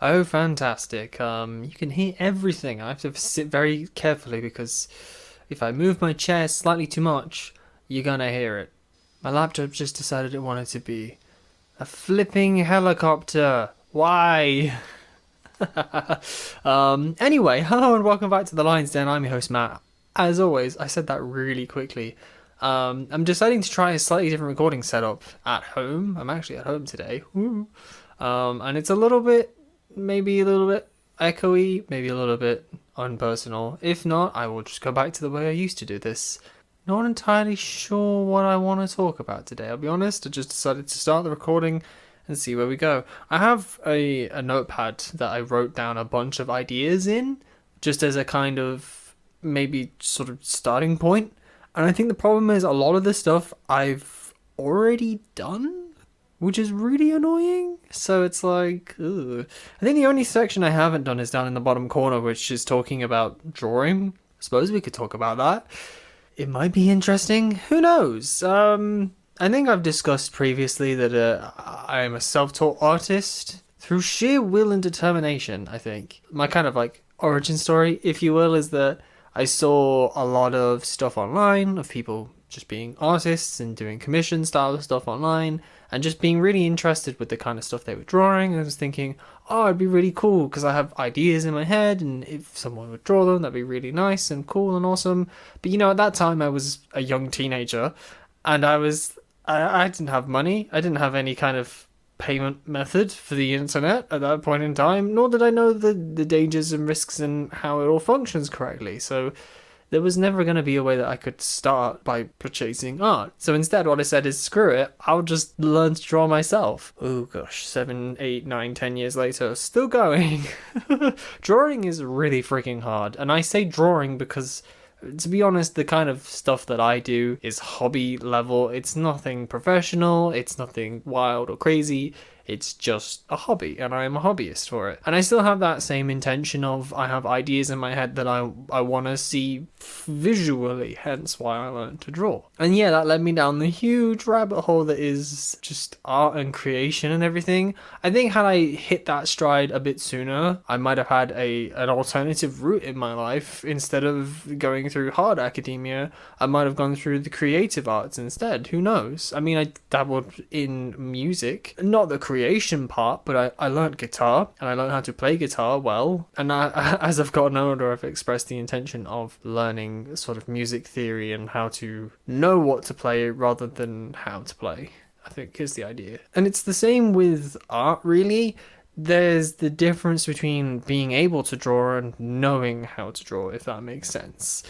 Oh, fantastic. You can hear everything. I have to sit very carefully because if I move my chair slightly too much, you're gonna hear it. My laptop just decided it wanted to be a flipping helicopter. Why? Anyway, hello and welcome back to the Lion's Den. I'm your host, Matt. As always, I said that really quickly. I'm deciding to try a slightly different recording setup at home. I'm actually at home today. Woo. And it's a little bit, maybe a little bit echoey, maybe a little bit unpersonal. If not, I will just go back to the way I used to do this. Not entirely sure what I want to talk about today. I'll be honest, I just decided to start the recording and see where we go. I have a notepad that I wrote down a bunch of ideas in, just as a kind of maybe sort of starting point. And I think the problem is a lot of the stuff I've already done, which is really annoying. So it's like, ugh. I think the only section I haven't done is down in the bottom corner, which is talking about drawing. I suppose we could talk about that. It might be interesting. Who knows? I think I've discussed previously that I am a self-taught artist through sheer will and determination, I think. My kind of like origin story, if you will, is that I saw a lot of stuff online of people just being artists and doing commission style stuff online and just being really interested with the kind of stuff they were drawing. And I was thinking, oh, it'd be really cool because I have ideas in my head, and if someone would draw them, that'd be really nice and cool and awesome. But at that time I was a young teenager, and I didn't have money. I didn't have any kind of payment method for the internet at that point in time, nor did I know the dangers and risks and how it all functions correctly. So there was never going to be a way that I could start by purchasing art. So instead, what I said is, screw it, I'll just learn to draw myself. Oh gosh, 7, 8, 9, 10 years later, still going. Drawing is really freaking hard. And I say drawing because, to be honest, the kind of stuff that I do is hobby level. It's nothing professional, it's nothing wild or crazy. It's just a hobby, and I am a hobbyist for it. And I still have that same intention of, I have ideas in my head that I want to see visually, hence why I learned to draw. And yeah, that led me down the huge rabbit hole that is just art and creation and everything. I think had I hit that stride a bit sooner, I might have had an alternative route in my life. Instead of going through hard academia, I might have gone through the creative arts instead. Who knows? I mean, I dabbled in music, not the creation part, but I learned guitar, and I learned how to play guitar well. And as I've gotten older, I've expressed the intention of learning sort of music theory and how to know what to play rather than how to play, I think is the idea. And it's the same with art, really. There's the difference between being able to draw and knowing how to draw, if that makes sense.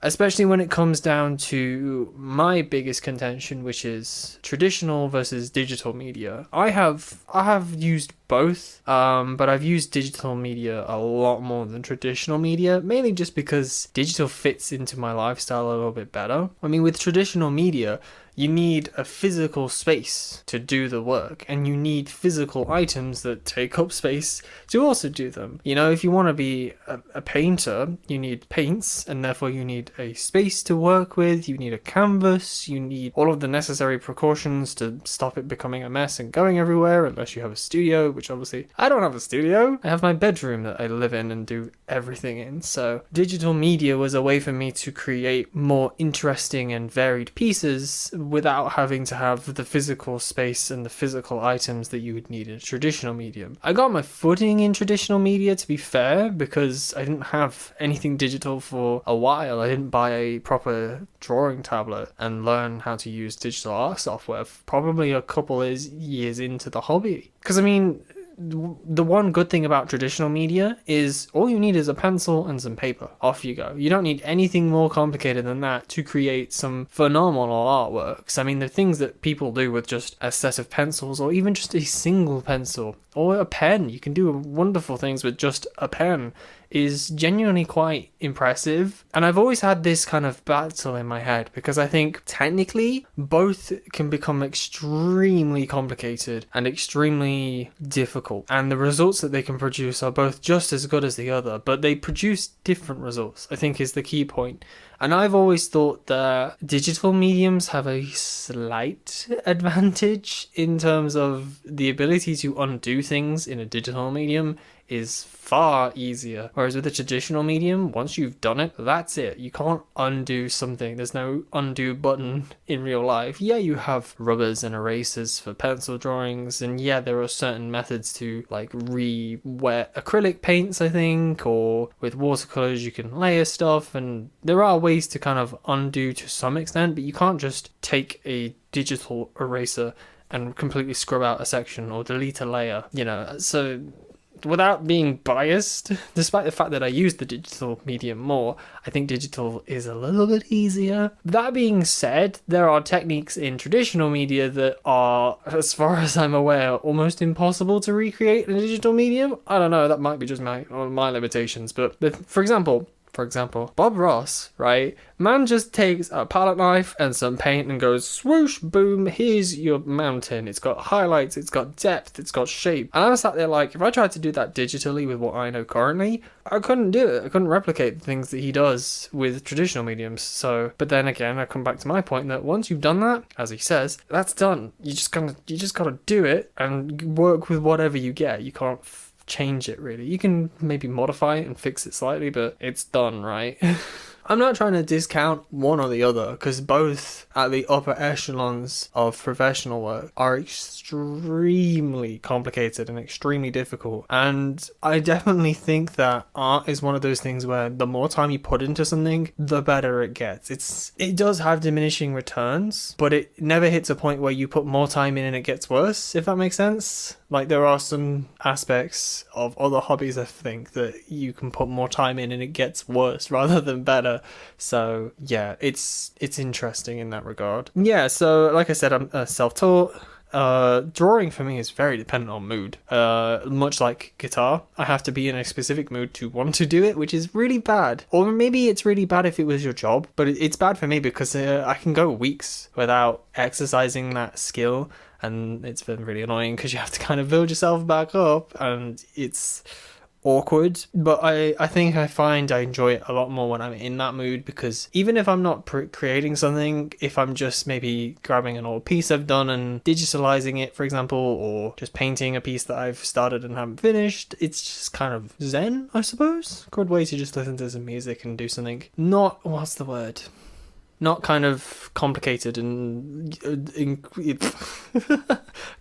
Especially when it comes down to my biggest contention, which is traditional versus digital media. I have used both, but I've used digital media a lot more than traditional media, mainly just because digital fits into my lifestyle a little bit better. I mean, with traditional media, you need a physical space to do the work, and you need physical items that take up space to also do them. If you want to be a painter, you need paints, and therefore you need a space to work with, you need a canvas, you need all of the necessary precautions to stop it becoming a mess and going everywhere, unless you have a studio, which obviously I don't have a studio. I have my bedroom that I live in and do everything in. So digital media was a way for me to create more interesting and varied pieces without having to have the physical space and the physical items that you would need in a traditional medium. I got my footing in traditional media, to be fair, because I didn't have anything digital for a while. I didn't buy a proper drawing tablet and learn how to use digital art software probably a couple of years into the hobby. Because I mean, the one good thing about traditional media is all you need is a pencil and some paper. Off you go. You don't need anything more complicated than that to create some phenomenal artworks. I mean, the things that people do with just a set of pencils, or even just a single pencil or a pen, you can do wonderful things with just a pen, is genuinely quite impressive. And I've always had this kind of battle in my head, because I think technically both can become extremely complicated and extremely difficult, and the results that they can produce are both just as good as the other, but they produce different results, I think, is the key point. And I've always thought that digital mediums have a slight advantage in terms of the ability to undo things in a digital medium is far easier. Whereas with a traditional medium, once you've done it, that's it. You can't undo something. There's no undo button in real life. Yeah, you have rubbers and erasers for pencil drawings, and yeah, there are certain methods to like re-wet acrylic paints, I think, or with watercolors you can layer stuff, and there are ways to kind of undo to some extent, but you can't just take a digital eraser and completely scrub out a section or delete a layer, so without being biased, despite the fact that I use the digital medium more, I think digital is a little bit easier. That being said, there are techniques in traditional media that are, as far as I'm aware, almost impossible to recreate in a digital medium. I don't know, that might be just my limitations, but for example, Bob Ross, right? Man just takes a palette knife and some paint and goes swoosh, boom, here's your mountain. It's got highlights, it's got depth, it's got shape. And I'm sat there like, if I tried to do that digitally with what I know currently, I couldn't do it. I couldn't replicate the things that he does with traditional mediums. So, but then again, I come back to my point that once you've done that, as he says, that's done. You just gotta do it and work with whatever you get. You can't change it really. You can maybe modify it and fix it slightly, but it's done, right? I'm not trying to discount one or the other, because both at the upper echelons of professional work are extremely complicated and extremely difficult. And I definitely think that art is one of those things where the more time you put into something, the better it gets. It does have diminishing returns, but it never hits a point where you put more time in and it gets worse, if that makes sense. Like, there are some aspects of other hobbies, I think, that you can put more time in and it gets worse rather than better. So yeah, it's interesting in that regard. Yeah, so like I said, I'm self-taught. Drawing for me is very dependent on mood. Much like guitar, I have to be in a specific mood to want to do it, which is really bad. Or maybe it's really bad if it was your job, but it's bad for me because I can go weeks without exercising that skill, and it's been really annoying because you have to kind of build yourself back up, and it's awkward. But I think I find I enjoy it a lot more when I'm in that mood, because even if I'm not creating something, if I'm just maybe grabbing an old piece I've done and digitalizing it, for example, or just painting a piece that I've started and haven't finished, it's just kind of zen, I suppose. Good way to just listen to some music and do something not kind of complicated and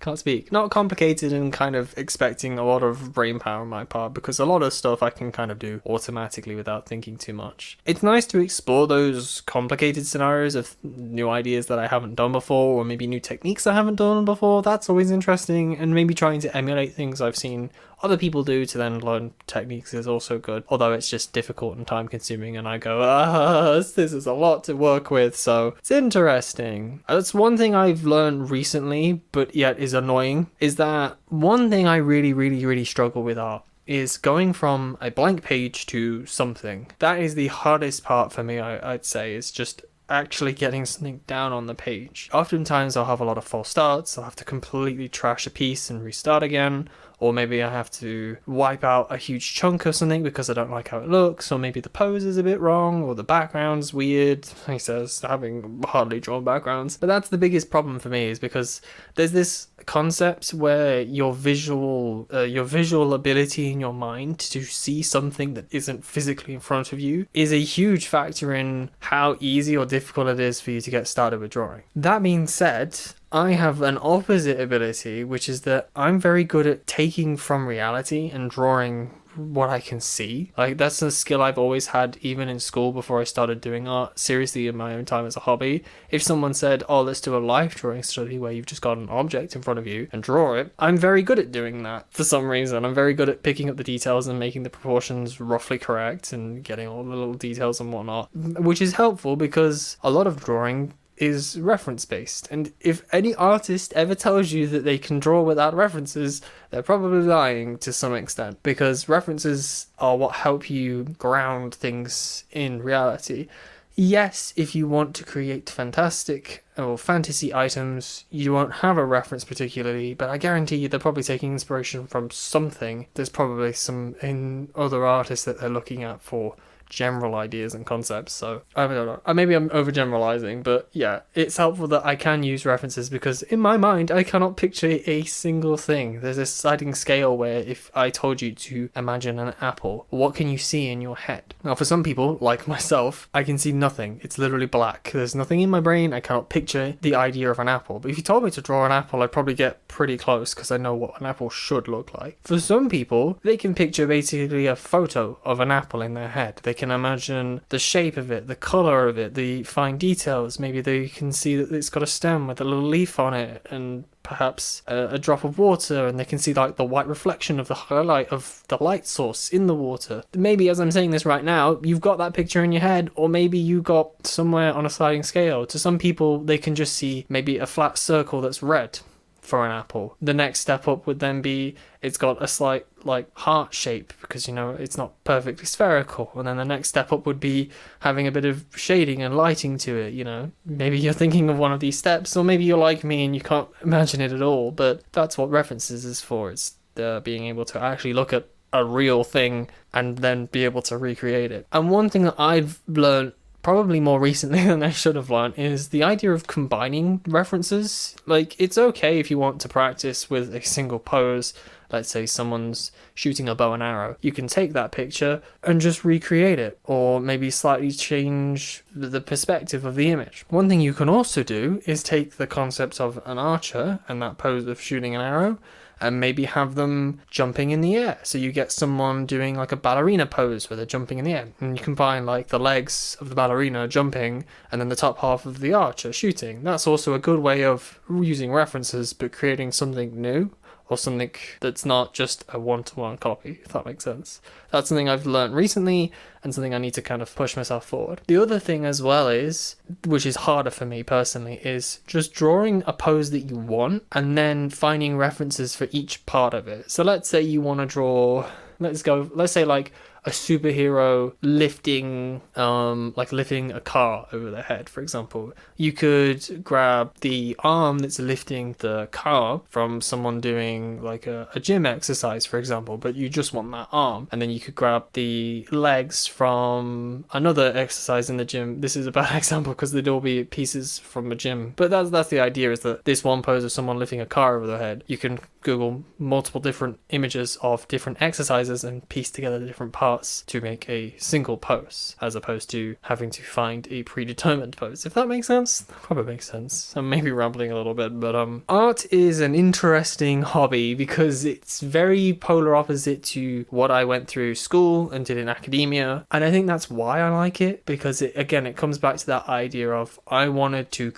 can't speak. Not complicated and kind of expecting a lot of brain power on my part, because a lot of stuff I can kind of do automatically without thinking too much. It's nice to explore those complicated scenarios of new ideas that I haven't done before, or maybe new techniques I haven't done before. That's always interesting, and maybe trying to emulate things I've seen other people do to then learn techniques is also good, although it's just difficult and time consuming, and I go, this is a lot to work with, so it's interesting. That's one thing I've learned recently, but yet is annoying, is that one thing I really struggle with art is going from a blank page to something. That is the hardest part for me, I'd say, is just actually getting something down on the page. Oftentimes I'll have a lot of false starts, I'll have to completely trash a piece and restart again, or maybe I have to wipe out a huge chunk of something because I don't like how it looks, or maybe the pose is a bit wrong, or the background's weird. He says, having hardly drawn backgrounds. But that's the biggest problem for me, is because there's this concept where your visual ability in your mind to see something that isn't physically in front of you is a huge factor in how easy or difficult it is for you to get started with drawing. That being said, I have an opposite ability, which is that I'm very good at taking from reality and drawing what I can see. Like, that's a skill I've always had, even in school before I started doing art seriously in my own time as a hobby. If someone said, oh, let's do a life drawing study where you've just got an object in front of you and draw it, I'm very good at doing that for some reason. I'm very good at picking up the details and making the proportions roughly correct and getting all the little details and whatnot, which is helpful because a lot of drawing is reference based, and if any artist ever tells you that they can draw without references, they're probably lying to some extent, because references are what help you ground things in reality. Yes, if you want to create fantastic or fantasy items, you won't have a reference particularly, but I guarantee you they're probably taking inspiration from something. There's probably some in other artists that they're looking at for general ideas and concepts. So I don't know. Maybe I'm overgeneralizing, but yeah, it's helpful that I can use references because in my mind I cannot picture a single thing. There's a sliding scale where if I told you to imagine an apple, what can you see in your head? Now, for some people, like myself, I can see nothing. It's literally black. There's nothing in my brain. I cannot picture the idea of an apple. But if you told me to draw an apple, I'd probably get pretty close because I know what an apple should look like. For some people, they can picture basically a photo of an apple in their head. They can imagine the shape of it, the color of it, the fine details. Maybe they can see that it's got a stem with a little leaf on it and perhaps a drop of water, and they can see like the white reflection of the highlight of the light source in the water. Maybe as I'm saying this right now, you've got that picture in your head, or maybe you got somewhere on a sliding scale. To some people, they can just see maybe a flat circle that's red for an apple. The next step up would then be it's got a slight like heart shape because it's not perfectly spherical, and then the next step up would be having a bit of shading and lighting to it. Maybe you're thinking of one of these steps, or maybe you're like me and you can't imagine it at all, but that's what references is for. It's being able to actually look at a real thing and then be able to recreate it. And one thing that I've learned probably more recently than I should have learned is the idea of combining references. Like, it's okay if you want to practice with a single pose. Let's say someone's shooting a bow and arrow. You can take that picture and just recreate it, or maybe slightly change the perspective of the image. One thing you can also do is take the concept of an archer and that pose of shooting an arrow and maybe have them jumping in the air. So you get someone doing like a ballerina pose where they're jumping in the air, and you combine like the legs of the ballerina jumping and then the top half of the archer shooting. That's also a good way of using references but creating something new, or something that's not just a one-to-one copy, if that makes sense. That's something I've learned recently and something I need to kind of push myself forward. The other thing as well is, which is harder for me personally, is just drawing a pose that you want and then finding references for each part of it. So let's say you want to draw, let's say like a superhero lifting a car over their head, for example. You could grab the arm that's lifting the car from someone doing like a gym exercise, for example, but you just want that arm. And then you could grab the legs from another exercise in the gym. This is a bad example because they'd all be pieces from a gym, but that's the idea, is that this one pose of someone lifting a car over their head, you can Google multiple different images of different exercises and piece together the different parts to make a single pose, as opposed to having to find a predetermined pose. If that makes sense? That probably makes sense. I'm maybe rambling a little bit, but art is an interesting hobby because it's very polar opposite to what I went through school and did in academia, and I think that's why I like it, because it comes back to that idea of I wanted to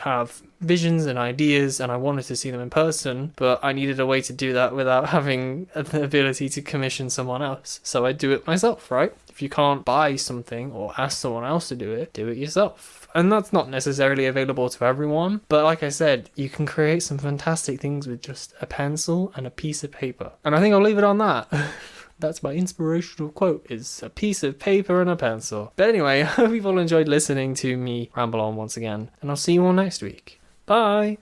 have visions and ideas and I wanted to see them in person, but I needed a way to do that without having the ability to commission someone else. So I do it myself, right? If you can't buy something or ask someone else to do it yourself. And that's not necessarily available to everyone, but like I said, you can create some fantastic things with just a pencil and a piece of paper. And I think I'll leave it on that. That's my inspirational quote, is a piece of paper and a pencil. But anyway, I hope you've all enjoyed listening to me ramble on once again, and I'll see you all next week. Bye!